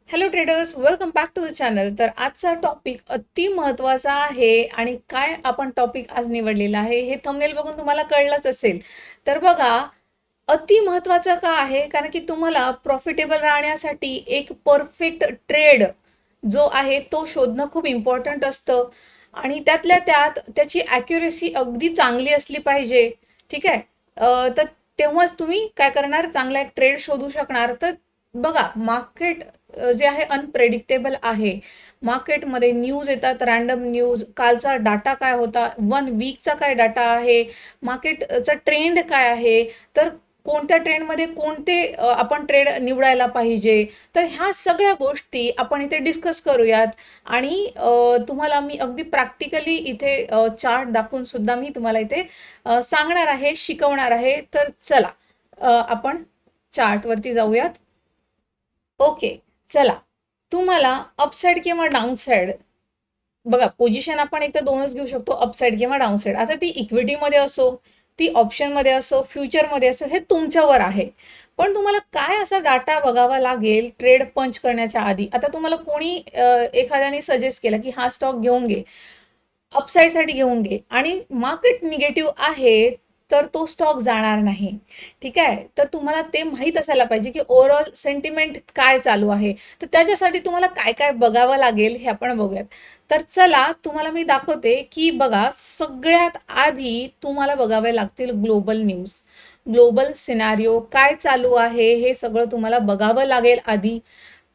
Hello traders, welcome back to the channel. तर आजचा topic अति महत्त्वाचा आहे आणि काय आपण टॉपिक आज निवडलेला आहे हे थंबनेल बघून तुम्हाला कळलंच असेल. तर बघा, अति महत्त्वाचं का आहे? कारण की तुम्हाला प्रॉफिटेबल राहण्यासाठी एक परफेक्ट ट्रेड जो आहे तो शोधणं खूप इम्पॉर्टंट असतं आणि त्यातल्या त्यात त्याची ॲक्युरेसी अगदी चांगली असली पाहिजे. ठीक आहे. तर तेव्हाच तुम्ही काय करणार, चांगला एक ट्रेड शोधू शकणार. तर बघा, मार्केट जे आहे अनप्रेडिक्टेबल आहे. मार्केटमध्ये न्यूज येतात, रॅन्डम न्यूज, कालचा डाटा काय होता, 1 वीकचा काय डाटा आहे, मार्केटचा ट्रेंड काय आहे, तर कोणत्या ट्रेंडमध्ये कोणते आपण ट्रेड निवडायला पाहिजे. तर ह्या सगळ्या गोष्टी आपण इथे डिस्कस करूयात आणि तुम्हाला मी अगदी प्रॅक्टिकली इथे चार्ट दाखवून सुद्धा मी तुम्हाला इथे सांगणार आहे, शिकवणार आहे. तर चला, आपण चार्टवरती जाऊयात. ओके, चला. तुम्हाला अपसाईड किंवा डाऊनसाईड, बघा पोझिशन आपण एक तर दोनच घेऊ शकतो, अपसाईड किंवा डाऊनसाईड. आता ती इक्विटीमध्ये असो, ती ऑप्शनमध्ये असो, फ्युचरमध्ये असो, हे तुमच्यावर आहे. पण तुम्हाला काय असा डाटा बघावा लागेल ट्रेड पंच करण्याच्या आधी. आता तुम्हाला कोणी एखाद्याने सजेस्ट केलं की हा स्टॉक घेऊन घे, अपसाईडसाठी घेऊन घे, आणि मार्केट निगेटिव्ह आहे, तर तो स्टॉक जाणार नाही. ठीक आहे. तर तुम्हाला ते माहीत असायला पाहिजे की ओव्हरऑल सेंटिमेंट काय चालू आहे. तर त्याच्यासाठी तुम्हाला काय काय बघावं लागेल हे आपण बघूयात. तर चला, तुम्हाला मी दाखवते की बघा, सगळ्यात आधी तुम्हाला बघावे लागतील ग्लोबल न्यूज, ग्लोबल सिनारिओ काय चालू आहे हे सगळं तुम्हाला बघावं लागेल आधी.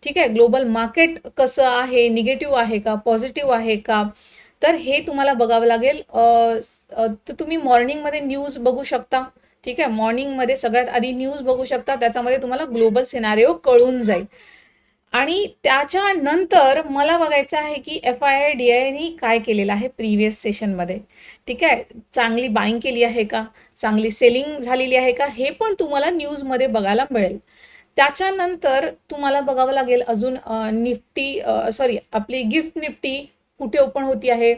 ठीक आहे. ग्लोबल मार्केट कसं आहे, निगेटिव्ह आहे का, पॉझिटिव्ह आहे का, तर हे तुम्हाला बघावं लागेल. तर तुम्ही मॉर्निंगमध्ये न्यूज बघू शकता. ठीक आहे. मॉर्निंगमध्ये सगळ्यात आधी न्यूज बघू शकता, त्याच्यामध्ये तुम्हाला ग्लोबल सिनारिओ कळून जाईल. आणि त्याच्यानंतर मला बघायचं आहे की FII-DII काय केलेलं आहे प्रिव्हियस सेशनमध्ये. ठीक आहे. चांगली बाईंग केली आहे का, चांगली सेलिंग झालेली आहे का, हे पण तुम्हाला न्यूजमध्ये बघायला मिळेल. त्याच्यानंतर तुम्हाला बघावं लागेल अजून निफ्टी, सॉरी, आपली गिफ्ट निफ्टी कुठे ओपन होती आहे.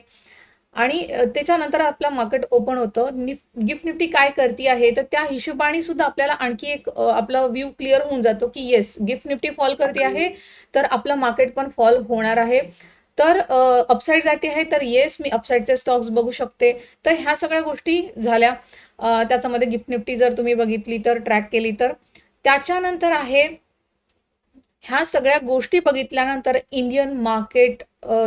आणि त्याच्यानंतर आपलं मार्केट ओपन होतं. गिफ्ट निफ्टी काय करते आहे, तर त्या हिशोबाने सुद्धा आपल्याला आणखी एक आपला व्ह्यू क्लिअर होऊन जातो की येस, गिफ्ट निफ्टी फॉल करते आहे, तर आपलं मार्केट पण फॉल होणार आहे. तर अपसाईड जाते आहे, तर येस, मी अपसाईडचे स्टॉक्स बघू शकते. तर ह्या सगळ्या गोष्टी झाल्या. त्याच्यामध्ये गिफ्ट निफ्टी जर तुम्ही बघितली तर, ट्रॅक केली तर. त्याच्यानंतर आहे, ह्या सगळ्या गोष्टी बघितल्यानंतर इंडियन मार्केट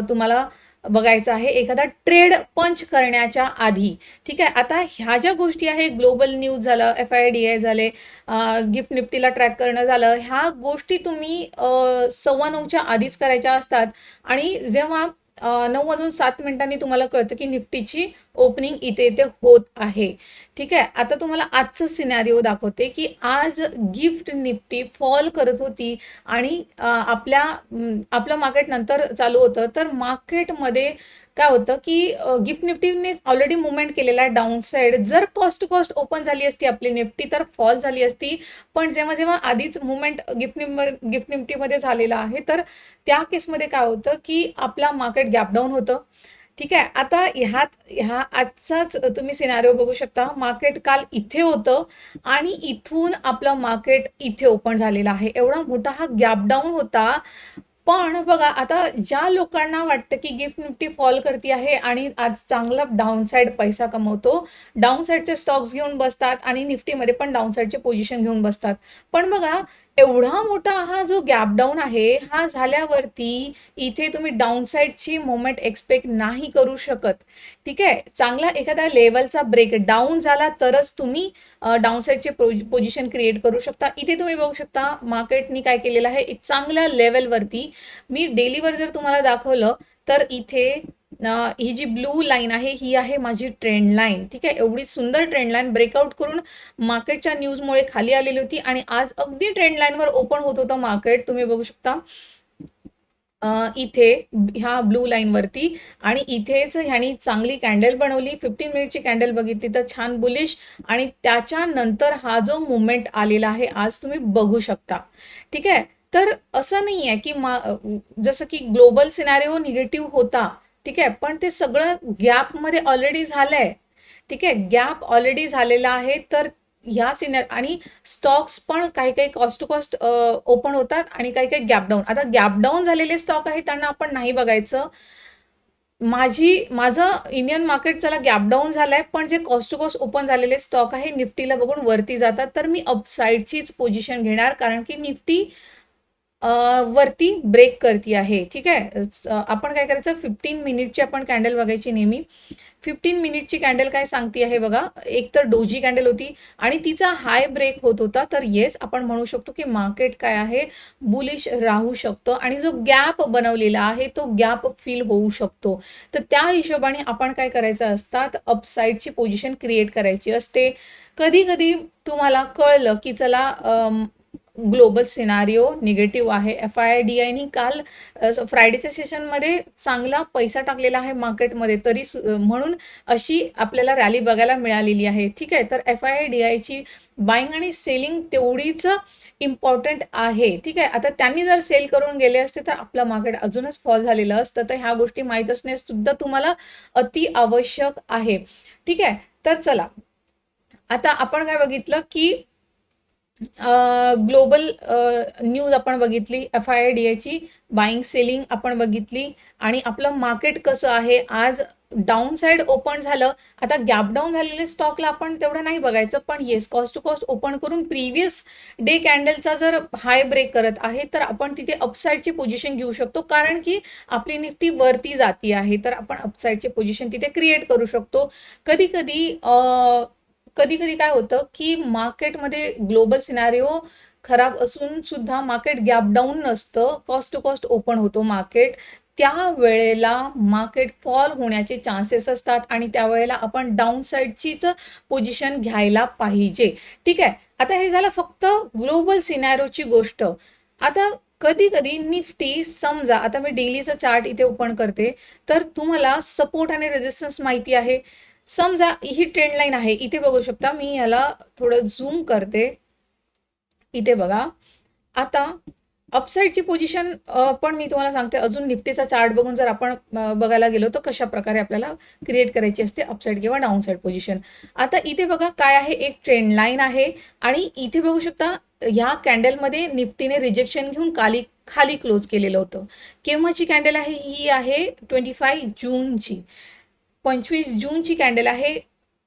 तुम्हाला बघायचं आहे एखादा ट्रेड पंच करण्याच्या आधी. ठीक आहे. आता ह्या ज्या गोष्टी आहे, ग्लोबल न्यूज झालं, FII-DII झाले, गिफ्ट निफ्टीला ट्रॅक करणं झालं, ह्या गोष्टी तुम्ही 9:15च्या आधीच करायच्या असतात. आणि जेव्हा 9:07 तुम्हाला कळतं की निफ्टीची ओपनिंग इथे इथे होत आहे. ठीक आहे. आता तुम्हाला आजचं सिनॅरिओ दाखवते की आज गिफ्ट निफ्टी फॉल करत होती आणि आपलं मार्केट नंतर चालू होतं. तर मार्केटमध्ये काय होतं की गिफ्ट निफ्टीने ऑलरेडी मुवमेंट केलेला आहे डाऊन साईड. जर कॉस्ट टू कॉस्ट ओपन झाली असती आपली निफ्टी, तर फॉल झाली असती. पण जेव्हा जेव्हा आधीच मुवमेंट गिफ्ट निफ्टीमध्ये झालेला आहे, तर त्या केसमध्ये काय होतं की आपला मार्केट गॅप डाऊन होतं. ठीक आहे. आता ह्या आजचाच तुम्ही सिनारिओ बघू शकता. मार्केट काल इथे होतं आणि इथून आपलं मार्केट इथे ओपन झालेलं आहे. एवढा मोठा हा गॅप डाऊन होता. पण बघा, आता ज्या लोकांना वाटतं की गिफ्ट निफ्टी फॉल करते आहे आणि आज चांगला डाऊनसाईड पैसा कमवतो, डाऊनसाईडचे स्टॉक्स घेऊन बसतात आणि निफ्टीमध्ये पण डाऊनसाईडचे पोझिशन घेऊन बसतात. पण बघा, एवढा मोठा हा जो गॅप डाऊन आहे, हा झाल्यावरती इथे तुम्ही डाऊनसाईडची मोमेंट एक्सपेक्ट नाही करू शकत. ठीक आहे. चांगला एखाद्या लेवलचा ब्रेक डाऊन झाला तरच तुम्ही डाऊनसाईडचे पोझिशन क्रिएट करू शकता. इथे तुम्ही बघू शकता मार्केटनी काय केलेलं आहे, एक चांगल्या लेवलवरती. मी डेलीवर जर तुम्हाला दाखवलं तर इथे ही जी ब्लू लाईन आहे, ही आहे माझी ट्रेंड लाईन. ठीक आहे. एवढी सुंदर ट्रेंड लाईन ब्रेकआउट करून मार्केटच्या न्यूजमुळे खाली आलेली होती आणि आज अगदी ट्रेंड लाईनवर ओपन होत होतं मार्केट. तुम्ही बघू शकता इथे ह्या ब्लू लाईनवरती. आणि इथेच ह्यानी चांगली कॅन्डल बनवली, 15 मिनिटची कॅन्डल बघितली तर छान बुलिश. आणि त्याच्यानंतर हा जो मुवमेंट आलेला आहे आज तुम्ही बघू शकता. ठीक आहे. तर असं नाही आहे की जसं की ग्लोबल सिनारिओ निगेटिव्ह होता. ठीक आहे. पण ते सगळं गॅपमध्ये ऑलरेडी झालंय. ठीक आहे. गॅप ऑलरेडी झालेला आहे. तर ह्या सिनियर आणि स्टॉक्स पण काही काही कॉस्ट टू कॉस्ट ओपन होतात आणि काही काही गॅप डाऊन. आता गॅप डाऊन झालेले स्टॉक आहेत त्यांना आपण नाही बघायचं. माझं इंडियन मार्केट चला गॅप डाऊन झालाय, पण जे कॉस्ट टू कॉस्ट ओपन झालेले स्टॉक आहे निफ्टीला बघून वरती जातात, तर मी अपसाईडचीच पोझिशन घेणार, कारण की निफ्टी वरती ब्रेक करती आहे. ठीक आहे. आपण काय करायचं, 15 मिनिटची आपण कॅन्डल बघायची नेहमी. 15 मिनिटची कॅन्डल काय सांगते आहे बघा, एक तर डोजी कॅन्डल होती आणि तिचा हाय ब्रेक होत होता, तर येस आपण म्हणू शकतो की मार्केट काय आहे, बुलिश राहू शकतं आणि जो गॅप बनवलेला आहे तो गॅप फिल होऊ शकतो. तर त्या हिशोबाने आपण काय करायचं असतात, अपसाईडची पोझिशन क्रिएट करायची असते. कधी कधी तुम्हाला कळलं की चला ग्लोबल सिनारिओ निगेटिव्ह आहे, FIDIने काल फ्रायडेच्या सेशनमध्ये चांगला पैसा टाकलेला आहे मार्केटमध्ये, तरी म्हणून अशी आपल्याला रॅली बघायला मिळालेली आहे. ठीक आहे. तर FIDIची बाईंग आणि सेलिंग तेवढीच इम्पॉर्टंट आहे. ठीक आहे. आता त्यांनी जर सेल करून गेले असते तर आपलं मार्केट अजूनच फॉल झालेलं असतं. तर ह्या गोष्टी माहीत असणे सुद्धा तुम्हाला अति आवश्यक आहे. ठीक आहे. तर चला, आता आपण काय बघितलं की ग्लोबल न्यूज आपण बघितली, FIDIची बाईंग सेलिंग आपण बघितली आणि आपलं मार्केट कसं आहे, आज डाऊन साईड ओपन झालं. आता गॅप डाऊन झालेले स्टॉकला आपण तेवढं नाही बघायचं, पण yes cost to cost open करून प्रिव्हियस डे कॅन्डलचा जर हाय ब्रेक करत आहे तर आपण तिथे अपसाईडची पोझिशन घेऊ शकतो, कारण की आपली निफ्टी वरती जाती आहे, तर आपण अपसाईडची पोझिशन तिथे क्रिएट करू शकतो. कधी कधी कधी कधी काय होतं की मार्केटमध्ये ग्लोबल सिनारिओ खराब असून सुद्धा मार्केट गॅप डाऊन नसतं, कॉस्ट टू कॉस्ट ओपन होतो मार्केट. त्या वेळेला मार्केट फॉल होण्याचे चान्सेस असतात आणि त्यावेळेला आपण डाऊन साईडचीच पोझिशन घ्यायला पाहिजे. ठीक आहे. आता हे झालं फक्त ग्लोबल सिनारिओची गोष्ट. आता कधी कधी निफ्टी, समजा आता मी डेलीचा चार्ट इथे ओपन करते, तर तुम्हाला सपोर्ट आणि रेजिस्टन्स माहिती आहे. समजा ही ट्रेंड लाईन आहे, इथे बघू शकता, मी याला थोडं झूम करते. इथे बघा, आता अपसाईडची पोझिशन पण मी तुम्हाला सांगते, अजून निफ्टीचा चार्ट बघून जर आपण बघायला गेलो तर कशा प्रकारे आपल्याला क्रिएट करायची असते अपसाईड किंवा डाऊन साईड पोझिशन. आता इथे बघा काय आहे, एक ट्रेंड लाईन आहे आणि इथे बघू शकता ह्या कॅन्डलमध्ये निफ्टीने रिजेक्शन घेऊन खाली क्लोज केलेलं होतं. केव्हाची कॅन्डल आहे, ही आहे 25 जूनची. 25 जूनची कॅन्डल आहे.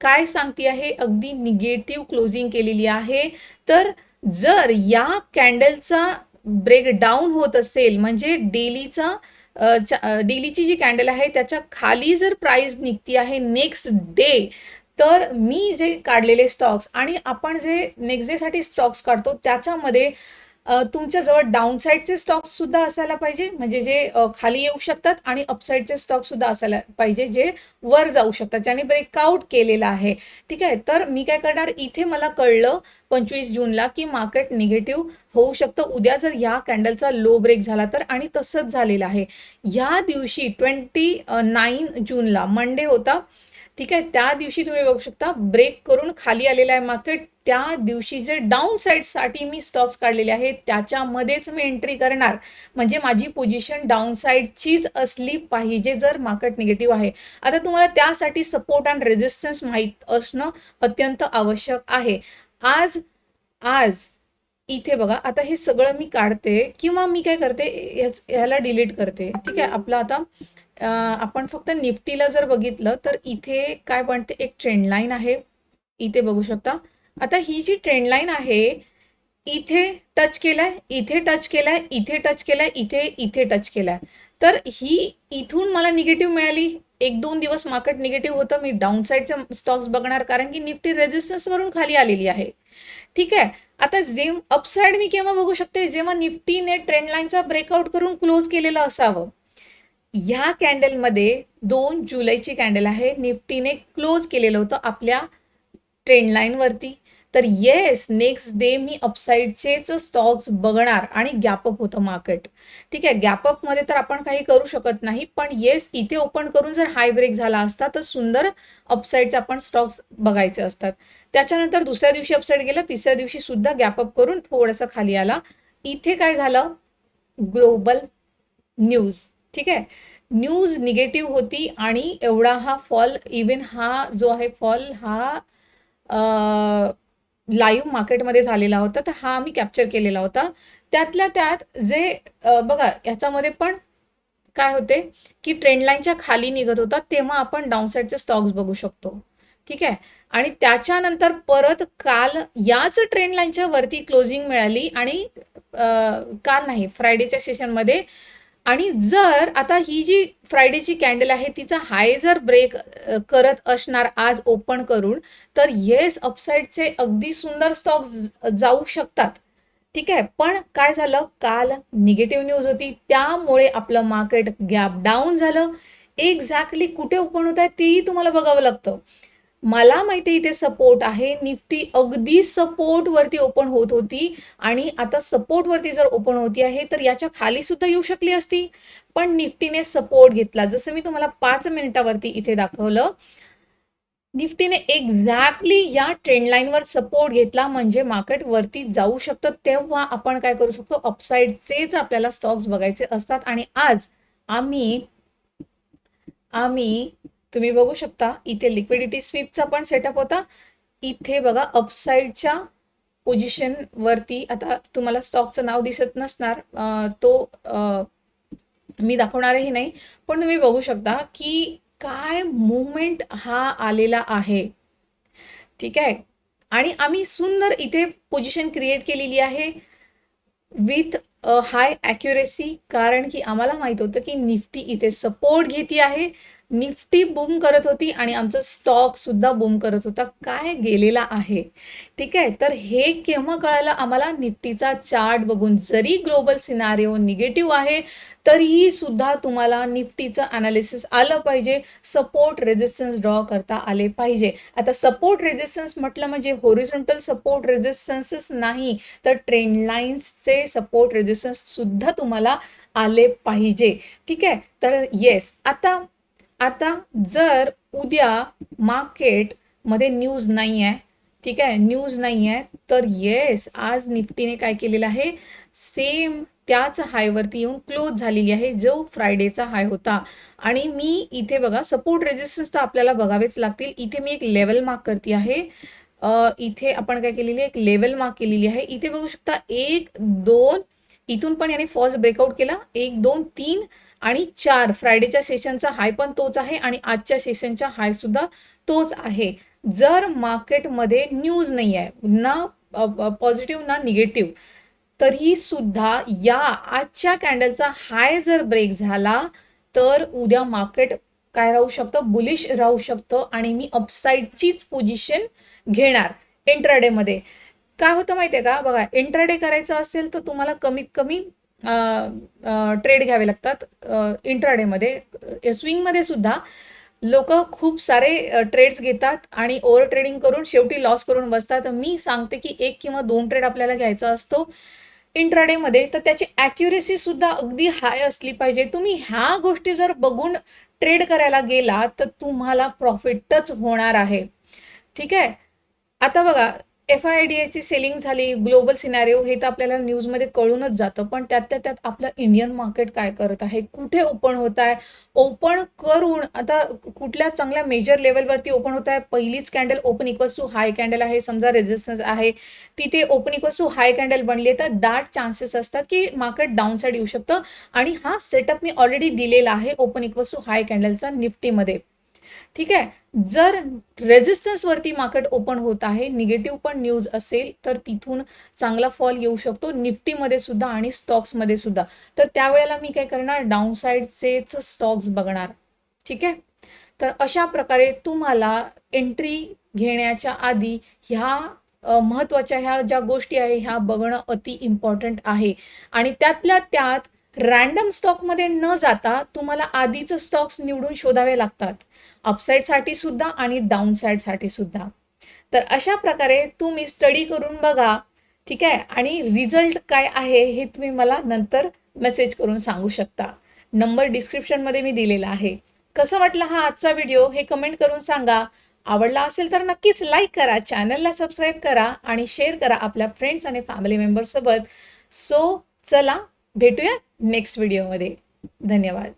काय सांगते आहे, अगदी निगेटिव्ह क्लोजिंग केलेली आहे. तर जर या कॅन्डलचा ब्रेक डाऊन होत असेल, म्हणजे डेलीची जी कॅन्डल आहे त्याच्या खाली जर प्राइस निघती आहे नेक्स्ट डे, तर मी जे काढलेले स्टॉक्स आणि आपण जे नेक्स्ट डे साठी स्टॉक्स काढतो त्याच्यामध्ये तुमच्याजवळ डाऊनसाईडचे स्टॉक्स सुद्धा असायला पाहिजे, म्हणजे जे खाली येऊ शकतात, आणि अपसाईडचे स्टॉक सुद्धा असायला पाहिजे जे वर जाऊ शकतात, ज्याने ब्रेकआउट केलेला आहे. ठीक आहे. तर मी काय करणार, इथे मला कळलं 25 जूनला की मार्केट निगेटिव्ह होऊ शकतं उद्या जर या कॅन्डलचा लो ब्रेक झाला तर, आणि तसंच झालेलं आहे. या दिवशी 29 जूनला मंडे होता. ठीक आहे. त्या दिवशी तुम्ही बघू शकता ब्रेक करून खाली आलेलं आहे मार्केट. त्या दिवशी जे डाऊन साईडसाठी मी स्टॉक्स काढलेले आहेत त्याच्यामध्येच मी एंट्री करणार, म्हणजे माझी पोझिशन डाऊन साईडचीच असली पाहिजे जर मार्केट निगेटिव्ह आहे. आता तुम्हाला त्यासाठी सपोर्ट अँड रेजिस्टन्स माहीत असणं अत्यंत आवश्यक आहे. आज आज इथे बघा, आता हे सगळं मी काढते किंवा मी काय करते, ह्याला डिलीट करते. ठीक आहे. आपलं आता आपण फक्त निफ्टीला जर बघितलं तर इथे काय बनते, एक ट्रेंड लाईन आहे, इथे बघू शकता. आता ही जी ट्रेंड लाईन आहे, इथे टच केलाय, इथे टच केलाय, इथे टच केलाय, इथे टच केलाय, तर ही इथून मला निगेटिव्ह मिळाली. 1-2 दिवस मार्केट निगेटिव्ह होतं, मी डाऊन साईडचे स्टॉक्स बघणार, कारण की निफ्टी रेजिस्टन्स वरून खाली आलेली आहे. ठीक आहे. आता जे अपसाईड मी केव्हा बघू शकते, जेव्हा निफ्टीने ट्रेंड लाईनचा ब्रेकआउट करून क्लोज केलेलं असावं. ह्या कॅन्डलमध्ये 2 जुलैची कॅन्डल आहे, निफ्टीने क्लोज केलेलं होतं आपल्या ट्रेंड लाईन वरती. तर येस, नेक्स्ट डे मी अपसाईडचेच स्टॉक्स बघणार आणि गॅपअप होतं मार्केट. ठीक आहे. गॅपअप मध्ये तर आपण काही करू शकत नाही, पण येस इथे ओपन करून जर हाय ब्रेक झाला असता तर सुंदर अपसाईडचे आपण स्टॉक्स बघायचे असतात. त्याच्यानंतर दुसऱ्या दिवशी अपसाईड गेलं, तिसऱ्या दिवशी सुद्धा गॅपअप करून थोडंसं खाली आला. इथे काय झालं, ग्लोबल न्यूज. ठीक आहे. न्यूज निगेटिव्ह होती आणि एवढा हा फॉल, इवन हा जो आहे फॉल, हा लाईव्ह मार्केटमध्ये झालेला होता, तर हा मी कॅप्चर केलेला होता. त्यातल्या त्यात जे बघा ह्याच्यामध्ये पण काय होते की ट्रेंड लाईनच्या खाली निघत होता, तेव्हा आपण डाऊनसाईडचे स्टॉक्स बघू शकतो. ठीक आहे. आणि त्याच्यानंतर परत काल याच ट्रेंड लाईनच्या वरती क्लोजिंग मिळाली आणि काल नाही, फ्रायडेच्या सेशनमध्ये. आणि जर आता ही जी फ्रायडेची कॅन्डल आहे तिचा हाय जर ब्रेक करत असणार आज ओपन करून, तर येस अपसाईडचे अगदी सुंदर स्टॉक्स जाऊ शकतात. ठीक आहे. पण काय झालं, काल निगेटिव्ह न्यूज होती, त्यामुळे आपलं मार्केट गॅप डाऊन झालं. एक्झॅक्टली कुठे ओपन होत आहे तेही तुम्हाला बघावं लागतं. मला माहिती इथे सपोर्ट आहे, निफ्टी अगदी सपोर्ट वरती ओपन होत होती आणि आता सपोर्ट वरती जर ओपन होती आहे तर याच्या खाली सुद्धा येऊ शकली असती, पण निफ्टीने सपोर्ट घेतला. जसं मी तुम्हाला 5 मिनिटावरती इथे दाखवलं, निफ्टीने एक्झॅक्टली या ट्रेंड लाईनवर सपोर्ट घेतला, म्हणजे मार्केट वरती जाऊ शकतं. तेव्हा आपण काय करू शकतो, अपसाईडचेच आपल्याला स्टॉक्स बघायचे असतात. आणि आज आम्ही तुम्ही बघू शकता इथे लिक्विडिटी स्वीपचा पण सेटअप होता. इथे बघा अपसाईडच्या पोझिशन वरती, आता तुम्हाला स्टॉकचं नाव दिसत नसणार, तो मी दाखवणारही नाही, पण तुम्ही बघू शकता की काय मुवमेंट हा आलेला आहे. ठीक आहे. आणि आम्ही सुंदर इथे पोझिशन क्रिएट केलेली आहे विथ हाय ॲक्युरेसी, कारण की आम्हाला माहित होतं की निफ्टी इथे सपोर्ट घेते आहे, निफ्टी बूम करत होती आणि आमचा स्टॉक सुद्धा बूम करत होता, काय गेलेला आहे. ठीक आहे. तर हे केव्हा कळालं आम्हाला, निफ्टीचा चार्ट बघून. जरी ग्लोबल सिनारिओ निगेटिव्ह आहे तरीही सुद्धा तुम्हाला निफ्टीचं अनालिसिस आलं पाहिजे, सपोर्ट रेजिस्टन्स ड्रॉ करता आले पाहिजे. आता सपोर्ट रेजिस्टन्स म्हटलं म्हणजे होरिझॉन्टल सपोर्ट रेजिस्टन्सच नाही, तर ट्रेंड लाईन्सचे सपोर्ट रेजिस्टन्स सुद्धा तुम्हाला आले पाहिजे. ठीक आहे. तर येस, आता जर उद्या मार्केटमध्ये न्यूज नाही आहे, ठीक आहे, न्यूज नाही आहे, तर येस आज निफ्टीने काय केलेलं आहे, सेम त्याच हायवरती येऊन क्लोज झालेली आहे जो फ्रायडेचा हाय होता. आणि मी इथे बघा सपोर्ट रेजिस्टन्स तर आपल्याला बघावेच लागतील. इथे मी एक लेवल मार्क करते आहे. इथे आपण काय केलेली आहे, एक लेवल मार्क केलेली आहे. इथे बघू शकता 1 2, इथून पण याने फॉल्स ब्रेकआउट केला, 1 2 3 आणि 4. फ्रायडेच्या सेशनचा हाय पण तोच आहे आणि आजच्या सेशनचा हाय सुद्धा तोच आहे. जर मार्केटमध्ये न्यूज नाही आहे, ना पॉझिटिव्ह ना निगेटिव्ह, तरी सुद्धा या आजच्या कॅन्डलचा हाय जर ब्रेक झाला तर उद्या मार्केट काय राहू शकतं, बुलिश राहू शकतं. आणि मी अपसाईडचीच पोझिशन घेणार इंट्राडेमध्ये. काय होतं माहिती आहे का, बघा इंट्राडे करायचं असेल तर तुम्हाला कमीत कमी ट्रेड घ्यावे लागतात इंट्राडेमध्ये. स्विंगमध्ये सुद्धा लोक खूप सारे ट्रेड्स घेतात आणि ओव्हर ट्रेडिंग करून शेवटी लॉस करून बसतात. मी सांगते की 1 किंवा 2 ट्रेड आपल्याला घ्यायचा असतो इंट्राडेमध्ये, तर त्याची ॲक्युरेसी सुद्धा अगदी हाय असली पाहिजे. तुम्ही ह्या गोष्टी जर बघून ट्रेड करायला गेला तर तुम्हाला प्रॉफिटच होणार आहे. ठीक आहे. आता बघा FIDAची सेलिंग झाली, ग्लोबल सिनारिओ हे तर आपल्याला न्यूजमध्ये कळूनच जातं, पण त्यात आपलं इंडियन मार्केट काय करत आहे, कुठे ओपन होत आहे, ओपन करून आता कुठल्या चांगल्या मेजर लेवलवरती ओपन होत आहे. पहिलीच candle open equals to high candle आहे, समजा रेजिस्टन्स आहे, तिथे open equals to high candle बनली तर दाट चान्सेस असतात की मार्केट डाऊन साईड येऊ शकतं. आणि हा सेटअप मी ऑलरेडी दिलेला आहे ओपन इक्वल्स टू हाय कॅन्डलचा निफ्टीमध्ये. ठीक आहे. जर रेजिस्टन्स वरती मार्केट ओपन होत आहे, निगेटिव्ह पण न्यूज असेल तर तिथून चांगला फॉल येऊ शकतो निफ्टीमध्ये सुद्धा आणि स्टॉक्समध्ये सुद्धा. तर त्यावेळेला मी काय करणार, डाऊन साईडचेच स्टॉक्स बघणार. ठीक आहे. तर अशा प्रकारे तुम्हाला एंट्री घेण्याच्या आधी ह्या महत्त्वाच्या ह्या ज्या गोष्टी आहे ह्या बघणं अति इम्पॉर्टंट आहे. आणि त्यातल्या त्यात रॅन्डम स्टॉकमध्ये न जाता तुम्हाला आधीचं स्टॉक्स निवडून शोधावे लागतात, अपसाईडसाठी सुद्धा आणि डाऊन साईडसाठी सुद्धा. तर अशा प्रकारे तुम्ही स्टडी करून बघा. ठीक आहे. आणि रिझल्ट काय आहे हे तुम्ही मला नंतर मेसेज करून सांगू शकता. नंबर डिस्क्रिप्शनमध्ये मी दिलेला आहे. कसं वाटलं हा आजचा व्हिडिओ हे कमेंट करून सांगा. आवडला असेल तर नक्कीच लाईक करा, चॅनलला सबस्क्राईब करा आणि शेअर करा आपल्या फ्रेंड्स आणि फॅमिली मेंबर्ससोबत. सो चला भेटूया नेक्स्ट व्हिडिओमध्ये. धन्यवाद.